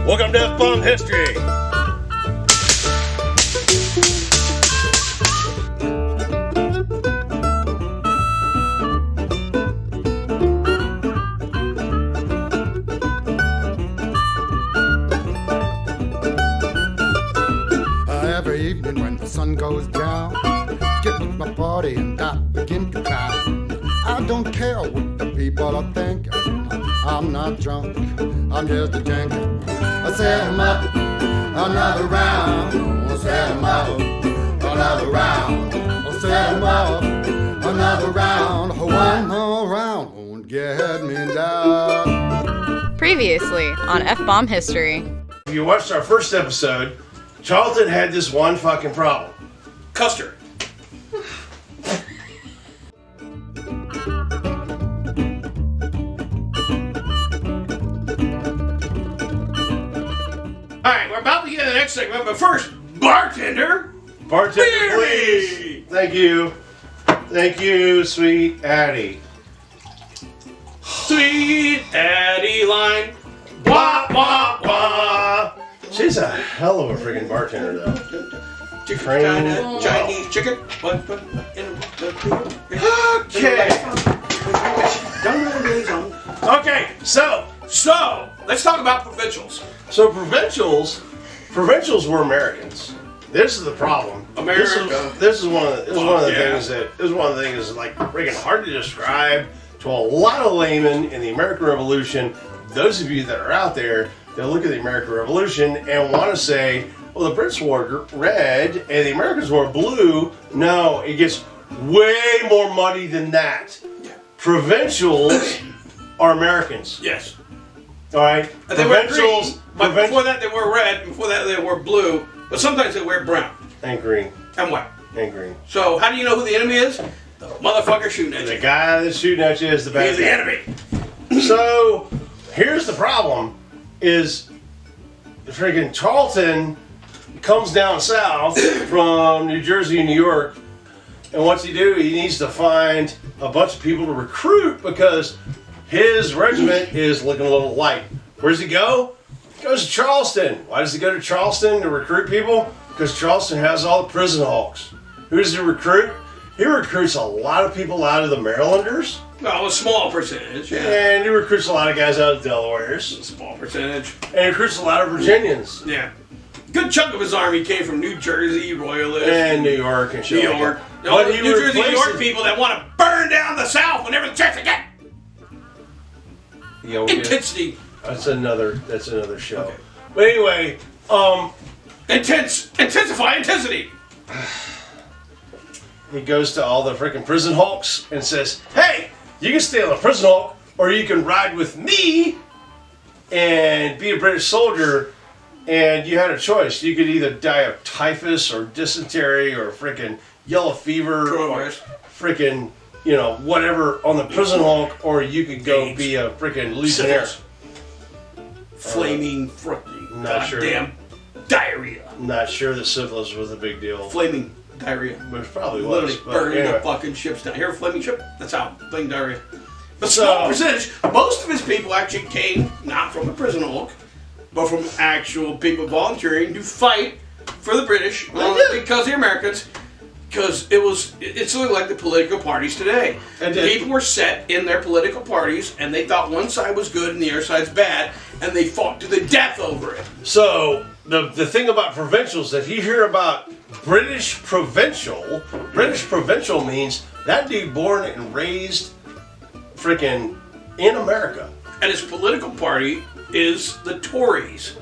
Welcome to F-Bomb History. Every evening when the sun goes down, get with my party and I begin to clown. I don't care what the people are thinking. I'm not drunk, I'm just a drinking. I set 'em up, another round. I set 'em up, another round. I set 'em up, another round. One more round won't get me down. Previously on F-Bomb History. If you watched our first episode, Tarleton had this one fucking problem. Custard. Alright, we're about to get to the next segment, but first, bartender! Bartender, please. Thank you. Thank you, sweet Addie. Sweet Addie line. Wah, wah, wah. She's a hell of a freaking bartender, though. Chinese chicken. Okay, so let's talk about provincials. So provincials were Americans. This is the problem. America. This is one of the things that is like freaking hard to describe to a lot of laymen in the American Revolution. Those of you that are out there, they'll look at the American Revolution and want to say, well, the Brits wore red and the Americans wore blue. No, it gets way more muddy than that. Yeah. Provincials are Americans. Yes. All right? They wear green, but before that they wore red, before that they wore blue, but sometimes they wear brown. And green. And white. And green. So how do you know who the enemy is? The motherfucker shooting at you. The guy that's shooting at you is the bad He's the enemy. So, here's the problem, is the freaking Tarleton comes down south from New Jersey and New York, and what's he do? He needs to find a bunch of people to recruit because his regiment is looking a little light. Where does he go? He goes to Charleston. Why does he go to Charleston to recruit people? Because Charleston has all the prison hulks. Who does he recruit? He recruits a lot of people out of the Marylanders. Well, a small percentage, yeah. And he recruits a lot of guys out of Delawares. A small percentage. And he recruits a lot of Virginians. Yeah. Good chunk of his army came from New Jersey, Royalists. And New York and shit. New York. But New Jersey, New York people that want to burn down the South whenever the chance they get. Intensity. That's another show. Okay. But anyway, Intensify intensity. he goes to all the freaking prison hulks and says, hey, you can stay on the prison hulk or you can ride with me and be a British soldier. And you had a choice. You could either die of typhus or dysentery or freaking yellow fever or freaking, whatever on the prison hulk, or you could go be a freaking legionnaire. Flaming goddamn diarrhea. Not sure that syphilis was a big deal. Flaming diarrhea. But it probably was. Literally burning anyway. the fucking ships down. Here, flaming ship. That's how. Flaming diarrhea. But small percentage. Most of his people actually came not from the prison hulk, but from actual people volunteering to fight for the British because the Americans. Because it's sort of like the political parties today. People were set in their political parties, and they thought one side was good and the other side's bad, and they fought to the death over it. So the thing about provincials, if you hear about British provincial means that dude born and raised freaking in America. And his political party is the Tories.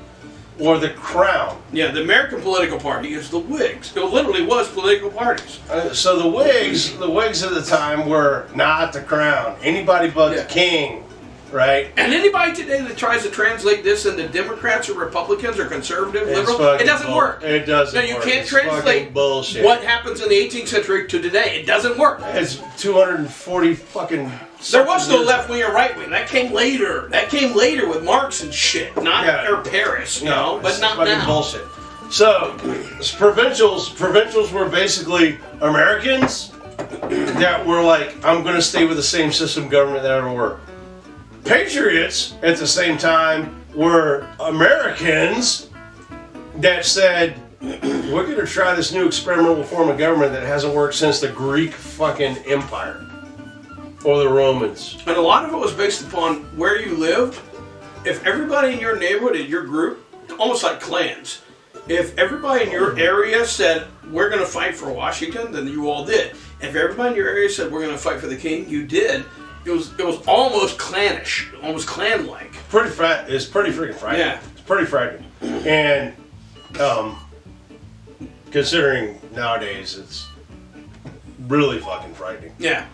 Or the Crown. Yeah, the American political party is the Whigs. It literally was political parties. So the Whigs at the time were not the Crown. Anybody but the King, right? And anybody today that tries to translate this into Democrats or Republicans or conservative, liberal, it doesn't work. It doesn't work. No, you can't translate what happens in the 18th century to today. It doesn't work. It's 240 fucking... There was no left wing or right wing. That came later. That came later with Marx and shit. Or Paris, but not now. Bullshit. So, provincials were basically Americans that were like, I'm going to stay with the same system government that ever worked. Patriots, at the same time, were Americans that said, we're going to try this new experimental form of government that hasn't worked since the Greek fucking Empire. Or the Romans. And a lot of it was based upon where you lived. If everybody in your neighborhood, in your group, almost like clans, if everybody in your area said, we're going to fight for Washington, then you all did. If everybody in your area said, we're going to fight for the king, you did. It was almost clannish, almost clan-like. It's pretty freaking frightening. Yeah. It's pretty frightening. And considering nowadays, it's really fucking frightening. Yeah.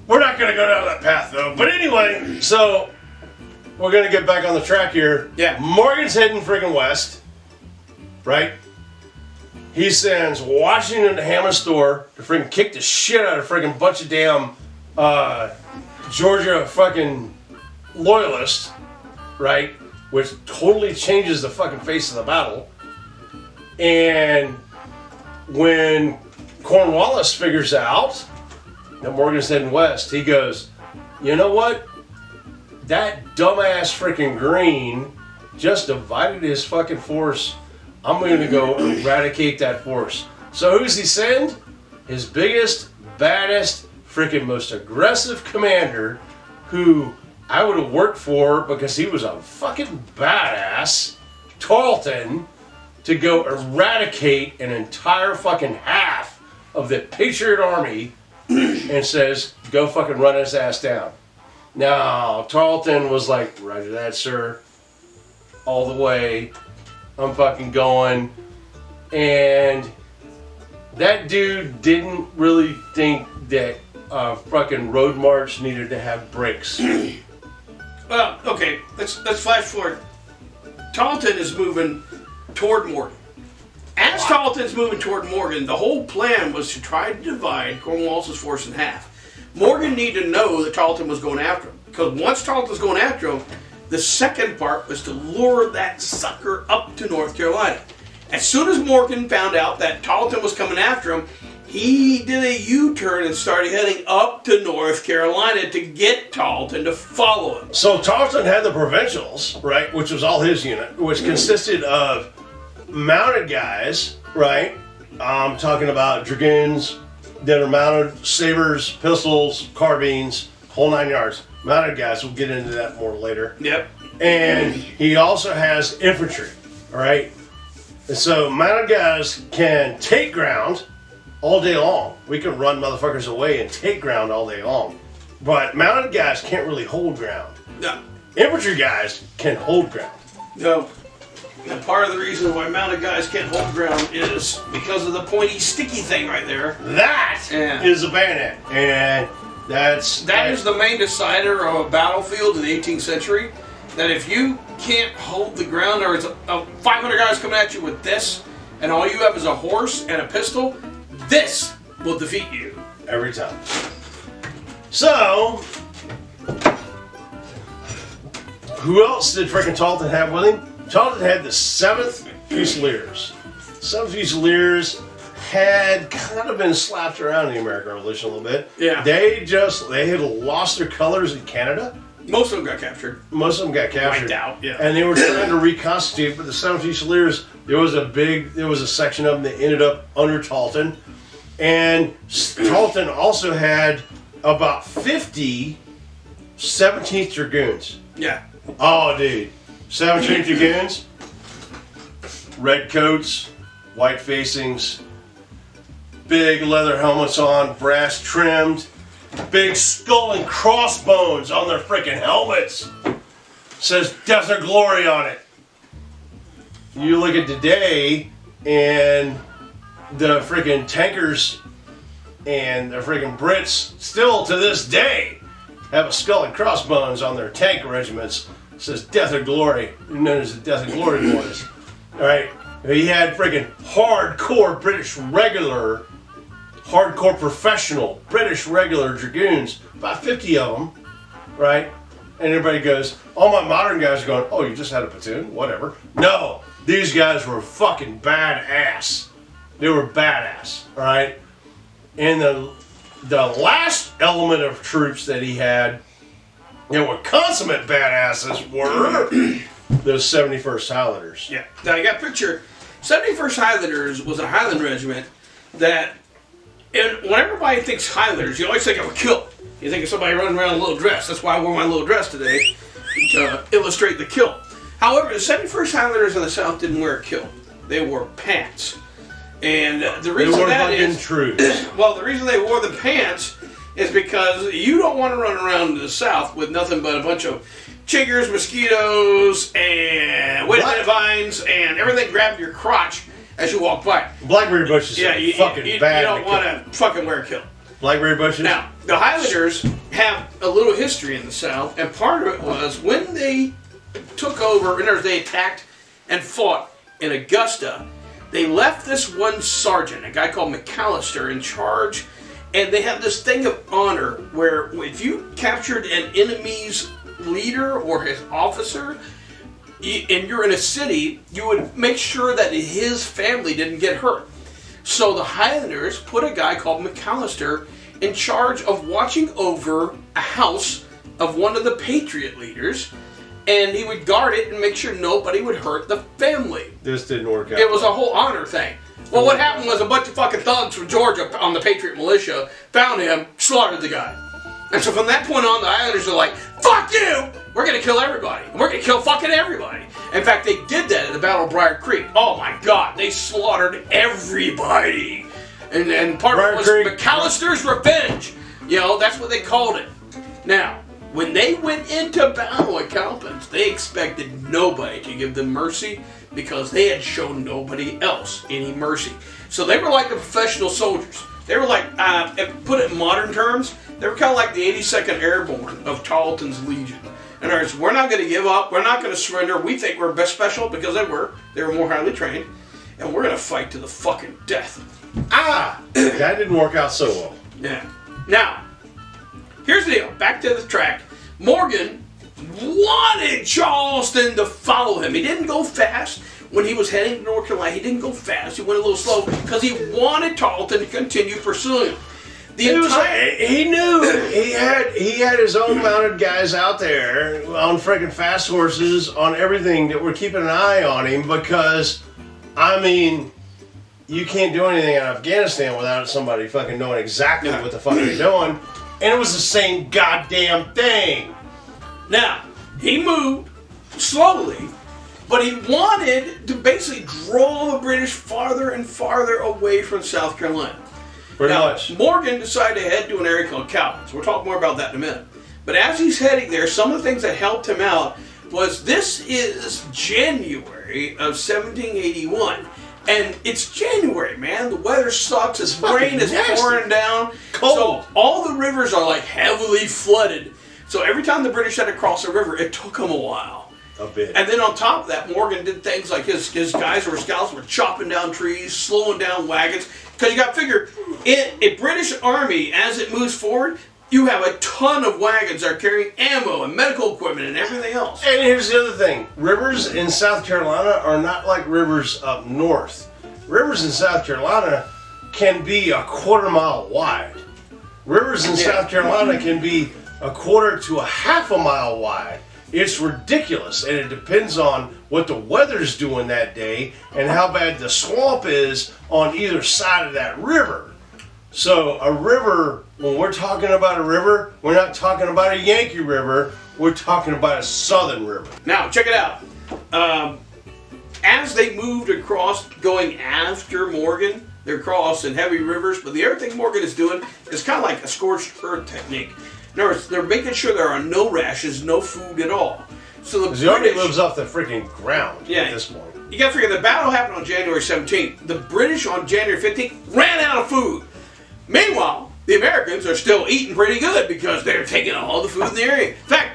We're not going to go down that path, though. But anyway, so we're going to get back on the track here. Yeah. Morgan's heading freaking west, right? He sends Washington to Hammond's store to freaking kick the shit out of freaking bunch of damn Georgia fucking loyalists, right? Which totally changes the fucking face of the battle. And when Cornwallis figures out that Morgan's heading west, he goes, you know what? That dumbass freaking Green just divided his fucking force. I'm going to go eradicate that force. So who's he send? His biggest, baddest, freaking most aggressive commander, who I would have worked for because he was a fucking badass, Tarleton, to go eradicate an entire fucking half of the Patriot Army and says, go fucking run his ass down. Now, Tarleton was like, roger that, sir. All the way. I'm fucking going. And that dude didn't really think that fucking road march needed to have brakes. Well, okay, let's flash forward. Tarleton is moving toward Morgan. As Tarleton's moving toward Morgan, the whole plan was to try to divide Cornwallis' force in half. Morgan needed to know that Tarleton was going after him, because once Tarleton's going after him, the second part was to lure that sucker up to North Carolina. As soon as Morgan found out that Tarleton was coming after him, he did a U-turn and started heading up to North Carolina to get Tarleton to follow him. So Tarleton had the provincials, right, which was all his unit, which consisted of mounted guys, right? I'm talking about dragoons that are mounted, sabers, pistols, carbines, whole 9 yards. Mounted guys, we'll get into that more later. Yep. And he also has infantry, all right? And so mounted guys can take ground all day long. We can run motherfuckers away and take ground all day long. But mounted guys can't really hold ground. No. Infantry guys can hold ground. No. And part of the reason why mounted guys can't hold ground is because of the pointy, sticky thing right there. That is a bayonet. And that is the main decider of a battlefield in the 18th century. That if you can't hold the ground, or it's 500 guys coming at you with this, and all you have is a horse and a pistol, this will defeat you. Every time. So, who else did freaking Tarleton have with him? Tarleton had the 7th Fusiliers. 7th Fusiliers had kind of been slapped around in the American Revolution a little bit. Yeah. They had lost their colors in Canada. Most of them got captured. Most of them got captured. Wiped out, yeah. And they were trying to reconstitute, but the 7th Fusiliers, there was a section of them that ended up under Tarleton. And Tarleton also had about 50 17th Dragoons. Yeah. Oh, dude. 17th Dragoons, red coats, white facings, big leather helmets on, brass trimmed, big skull and crossbones on their freaking helmets. Says Death or Glory on it. You look at today, and the freaking tankers and the freaking Brits still to this day have a skull and crossbones on their tank regiments. It says Death or Glory, known as the Death or Glory boys. Alright, he had freaking hardcore British regular, hardcore professional British regular dragoons, about 50 of them, right? And everybody goes, all my modern guys are going, oh, you just had a platoon? Whatever. No, these guys were fucking badass. They were badass, alright? And the last element of troops that he had that were consummate badasses were those 71st Highlanders. Yeah. Now you got a picture. 71st Highlanders was a Highland regiment that, and when everybody thinks Highlanders, you always think of a kilt. You think of somebody running around in a little dress. That's why I wore my little dress today to illustrate the kilt. However, the 71st Highlanders in the South didn't wear a kilt. They wore pants. And the reason that is, well, the reason they wore the pants is because you don't want to run around in the South with nothing but a bunch of chiggers, mosquitoes, and wet vines, and everything grabbing your crotch as you walk by. Blackberry bushes Yeah, are fucking bad. You don't want to fucking wear a kilt. Blackberry bushes? Now, the Highlanders have a little history in the South, and part of it was when they took over, and they attacked and fought in Augusta, they left this one sergeant, a guy called McAllister, in charge, and they had this thing of honor where if you captured an enemy's leader or his officer, and you're in a city, you would make sure that his family didn't get hurt. So the Highlanders put a guy called McAllister in charge of watching over a house of one of the Patriot leaders, and he would guard it and make sure nobody would hurt the family. This didn't work out. It was a whole honor thing. Well, what happened was a bunch of fucking thugs from Georgia on the Patriot militia found him, slaughtered the guy. And so from that point on, the Highlanders are like, fuck you! We're gonna kill everybody. We're gonna kill fucking everybody. In fact, they did that at the Battle of Briar Creek. Oh my God, they slaughtered everybody. And part of it was McAllister's revenge. You know, that's what they called it. Now, when they went into Battle of Cowpens, they expected nobody to give them mercy because they had shown nobody else any mercy. So they were like the professional soldiers. They were like, put it in modern terms, they were kind of like the 82nd Airborne of Tarleton's Legion. In other words, we're not going to give up. We're not going to surrender. We think we're best special because they were. They were more highly trained. And we're going to fight to the fucking death. That didn't work out so well. Yeah. Now, here's the deal. Back to the track. Morgan wanted Charleston to follow him. He didn't go fast when he was heading to North Carolina. He didn't go fast. He went a little slow because he wanted Tarleton to continue pursuing him. He knew he had his own mounted guys out there on freaking fast horses, on everything that were keeping an eye on him because, I mean, you can't do anything in Afghanistan without somebody fucking knowing exactly what the fuck they're doing. And it was the same goddamn thing. Now, he moved slowly, but he wanted to basically draw the British farther and farther away from South Carolina. Pretty much. Morgan decided to head to an area called Cowpens. We'll talk more about that in a minute. But as he's heading there, some of the things that helped him out was this is January of 1781. And it's January, man. The weather sucks. This rain is pouring down. Cold. So all the rivers are like heavily flooded. So every time the British had to cross a river, it took them a while. A bit. And then on top of that, Morgan did things like his guys who were scouts were chopping down trees, slowing down wagons. Because you got to figure, a British army, as it moves forward, you have a ton of wagons that are carrying ammo and medical equipment and everything else. And here's the other thing. Rivers in South Carolina are not like rivers up north. Rivers in South Carolina can be a quarter-mile wide. Rivers in South Carolina can be a quarter to a half a mile wide. It's ridiculous, and it depends on what the weather's doing that day and how bad the swamp is on either side of that river. So a river, when we're talking about a river, we're not talking about a Yankee river, we're talking about a southern river. Now, check it out. As they moved across, going after Morgan, they're crossing heavy rivers, but the other thing Morgan is doing is kind of like a scorched earth technique. In other words, they're making sure there are no rations, no food at all. So the Army lives off the freaking ground at this point. You gotta figure the battle happened on January 17th. The British on January 15th ran out of food. Meanwhile, the Americans are still eating pretty good because they're taking all the food in the area. In fact,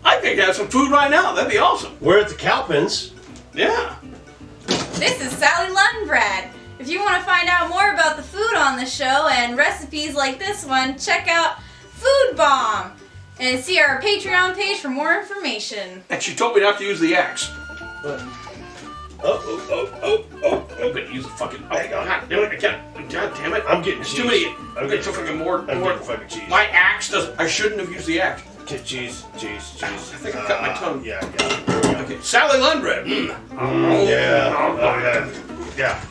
I think I have some food right now. That'd be awesome. We're at the Cowpens. Yeah. This is Sally Luttenbrad. If you want to find out more about the food on the show and recipes like this one, check out Food Bomb and see our Patreon page for more information. And she told me not to use the axe. What? I'm gonna use the fucking. Hang on. God damn it! I'm getting It's cheese. too many. I'm getting fucking more. fucking cheese. My axe does. I shouldn't have used the axe. Jeez. I think I cut my tongue. Yeah, yeah. Okay, Sally Lundgren. Yeah.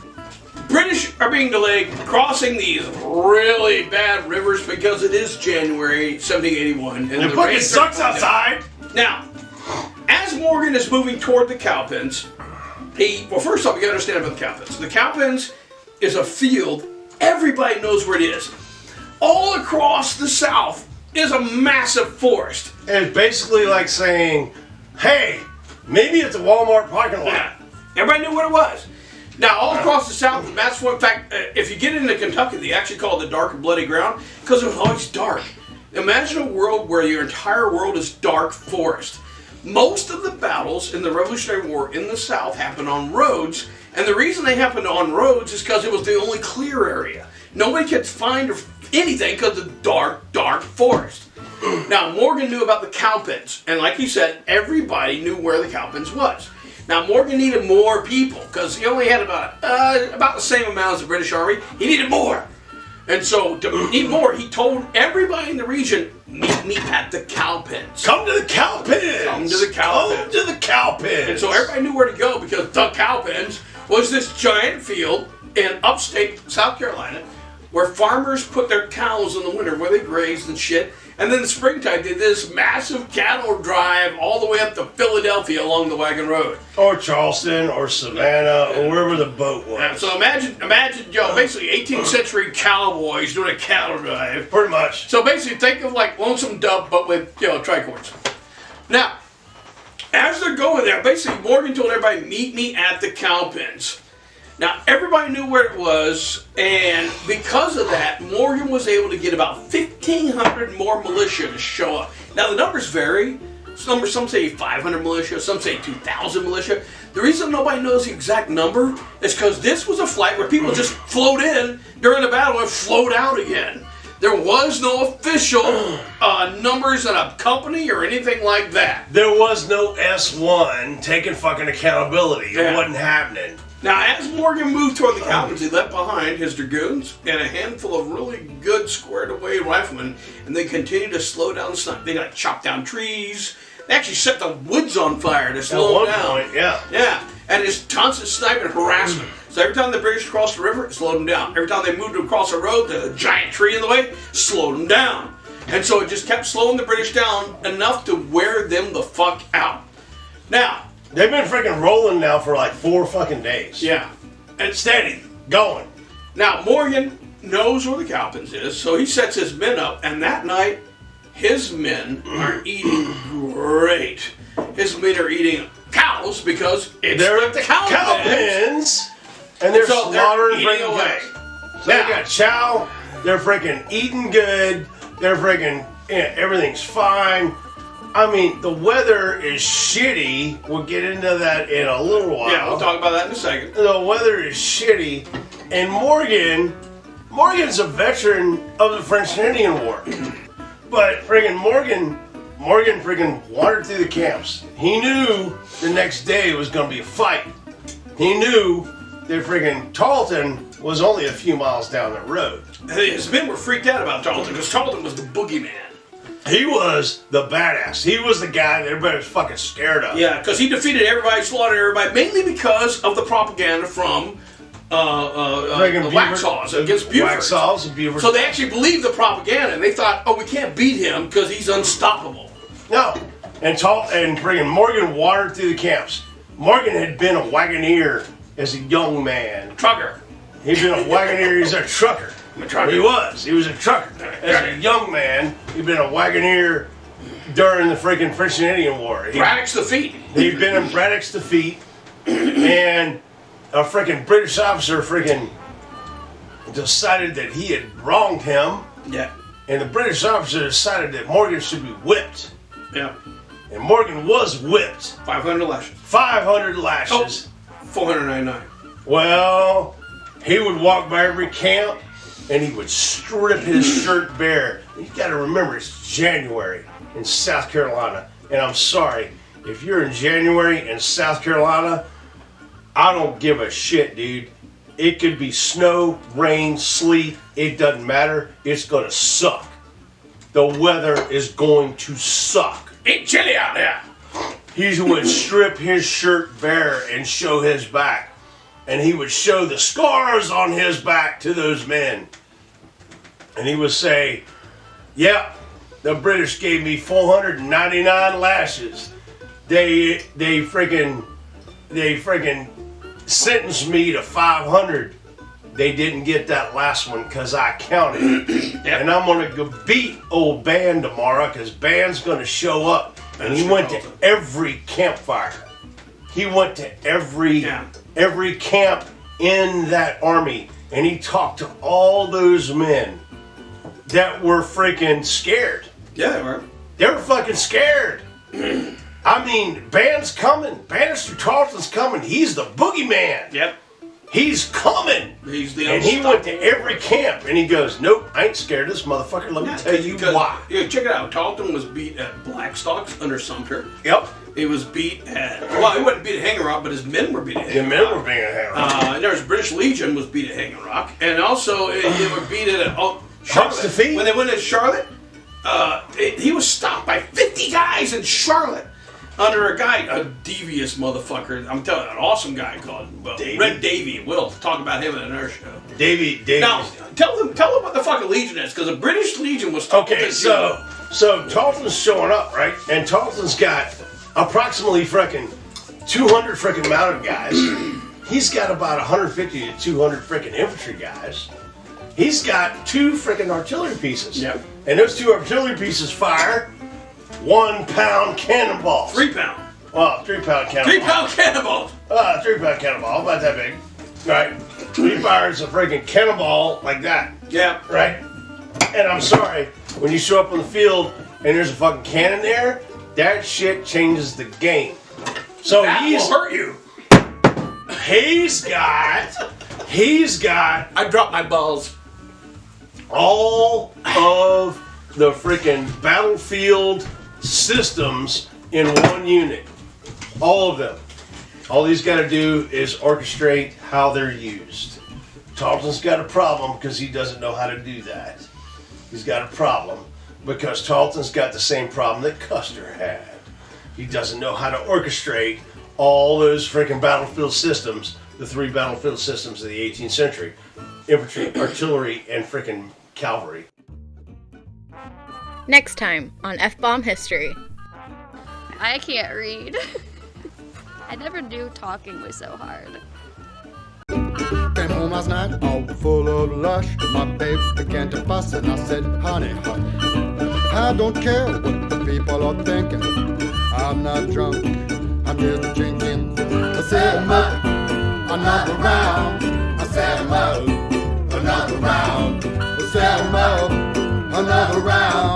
British are being delayed crossing these really bad rivers because it is January 1781. And The fucking sucks outside. Now, as Morgan is moving toward the Cowpens, first off, you gotta understand about the Cowpens. The Cowpens is a field, everybody knows where it is. All across the South is a massive forest. And it's basically like saying, hey, maybe it's a Walmart parking lot. Yeah. Everybody knew what it was. Now, all across the South, and that's what, in fact, if you get into Kentucky, they actually call it the dark and bloody ground because it was always dark. Imagine a world where your entire world is dark forest. Most of the battles in the Revolutionary War in the South happened on roads, and the reason they happened on roads is because it was the only clear area. Nobody could find anything because of the dark forest. Now, Morgan knew about the Cowpens, and like he said, everybody knew where the Cowpens was. Now, Morgan needed more people because he only had about the same amount as the British Army. He needed more. And so, to need more, he told everybody in the region, meet me at the Cowpens. Come to the Cowpens. Come to the Cowpens. Come to the Cowpens. And so everybody knew where to go because the Cowpens was this giant field in upstate South Carolina where farmers put their cows in the winter where they grazed and shit. And then in the springtime, they did this massive cattle drive all the way up to Philadelphia along the wagon road. Or Charleston, or Savannah, or wherever the boat was. And so imagine, basically 18th century cowboys doing a cattle drive. Pretty much. So basically, think of like Lonesome Dove, but with, tricords. Now, as they're going there, basically Morgan told everybody, meet me at the Cowpens. Now, everybody knew where it was, and because of that, Morgan was able to get about 1,500 more militia to show up. Now, the numbers vary. Some say 500 militia, some say 2,000 militia. The reason nobody knows the exact number is because this was a flight where people just float in during the battle and float out again. There was no official numbers in a company or anything like that. There was no S1 taking fucking accountability. It wasn't happening. Now, as Morgan moved toward the Cowpens, he left behind his dragoons and a handful of really good squared-away riflemen, and they continued to slow down the snipe. They chopped down trees. They actually set the woods on fire to slow them down. At one point, yeah. Yeah, and it's constant sniping and harassment. So every time the British crossed the river, it slowed them down. Every time they moved across a road, the giant tree in the way slowed them down. And so it just kept slowing the British down enough to wear them the fuck out. Now, they've been freaking rolling now for like 4 fucking days. yeah. And steady. Going. Now, Morgan knows where the Cowpens is, so he sets his men up, and that night, his men are eating great. His men are eating cows because They're at the Cowpens. And they're so slaughtering they're eating freaking away. cows. So they got chow. They're freaking eating good. They're freaking, everything's fine. I mean, the weather is shitty. We'll get into that in a little while. Yeah, we'll talk about that in a second. The weather is shitty. And Morgan's a veteran of the French and Indian War. But friggin' Morgan friggin' wandered through the camps. He knew the next day was gonna be a fight. He knew that friggin' Tarleton was only a few miles down the road. His men were freaked out about Tarleton because Tarleton was the boogeyman. He was the badass. He was the guy that everybody was fucking scared of. Yeah, because he defeated everybody, slaughtered everybody, mainly because of the propaganda from the Waxhaws against Buford. Waxhaws and Buford. So they actually believed the propaganda, and they thought, oh, we can't beat him because he's unstoppable. No. And friggin' Morgan wandered through the camps. Morgan had been a wagoneer as a young man. Trucker. He'd been a wagoneer, he's a trucker. I'm a trucker. He was a trucker. As a young man, he'd been a wagoneer during the freaking French and Indian War. Braddock's defeat. He'd been in Braddock's defeat, and a freaking British officer freaking decided that he had wronged him, Yeah. and the British officer decided that Morgan should be whipped. Yeah. And Morgan was whipped. 500 lashes. 500 lashes. 499. Well, he would walk by every camp, and he would strip his shirt bare. You gotta remember, it's January in South Carolina. And I'm sorry, if you're in January in South Carolina, I don't give a shit, dude. It could be snow, rain, sleet, it doesn't matter. It's gonna suck. the weather is going to suck. Ain't chilly out there. He would strip his shirt bare and show his back. And he would show the scars on his back to those men. And he would say, "Yep, the British gave me 499 lashes. They freaking sentenced me to 500. They didn't get that last one because I counted. And I'm going to go beat old Ban tomorrow because Ban's going to show up." And he went to every campfire. He went to every camp in that army. And he talked to all those men that were freaking scared. Yeah, they were. They were fucking scared. I mean, Ban's coming. Banastre Tarleton's coming. He's the boogeyman. Yep. He's coming. He's the And he went to every camp and he goes, "Nope, I ain't scared of this motherfucker. Let me tell you why." Yeah, check it out. Tarleton was beat at Blackstocks under Sumter. Yep. He was beat at, well, he wasn't beat at Hanging Rock, but his men were beat at The Hanging men Rock. were being a hammer. There was British Legion was beat at Hanging Rock. And also, they were beat at Charlotte. defeat. When they went to Charlotte, he was stopped by 50 guys in Charlotte under a guy, a devious motherfucker. I'm telling you, an awesome guy called Red Davy. We'll talk about him in another show. Davy. Now, tell them what the fuck a Legion is, because the British Legion was Okay, so Tarleton's showing up, right? And Tarleton's got approximately freaking 200 freaking mounted guys. He's got about 150 to 200 freaking infantry guys. He's got 2 freaking artillery pieces. Yep. And those 2 artillery pieces fire 1-pound cannonballs. 3 pound. Well, 3-pound cannonballs. 3 pound cannonballs. 3-pound cannonball, about that big. Right? He fires a freaking cannonball like that. Yeah. Right? And I'm sorry, when you show up on the field and there's a fucking cannon there, that shit changes the game. So That will hurt you. He's got I dropped my balls. all of the freaking battlefield systems in one unit. All of them. All he's got to do is orchestrate how they're used. Tarleton's got a problem because he doesn't know how to do that. He's got a problem because Tarleton's got the same problem that Custer had. He doesn't know how to orchestrate all those freaking battlefield systems, the 3 battlefield systems of the 18th century. Infantry, artillery, and freaking cavalry. Next time on F-Bomb History. I can't read. I never knew talking was so hard. Came home last night all full of lush. My babe began to fuss and I said, "Honey, hush. I don't care what the people are thinking. I'm not drunk, I'm just drinking." I said, "Mother, another round." I said, "Mother, another round." I said, "Mother, another round."